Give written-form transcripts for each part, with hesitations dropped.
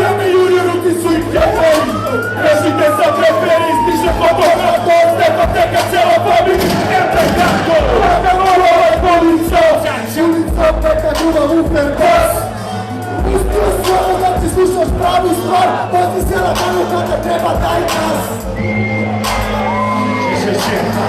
Gramy junior utisuj kwiatami. Prezydent zatrafili, zbliżę podobno do tego ciała pamięć. Nie tak dawno, łaka molować policja. Ulica, taka gruba, ufner, pas. Słowo, jak ty słyszysz prawy stron, pozycja na panu, kogo trzeba, daj czas. Cieszę się.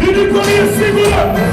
Ele conhece,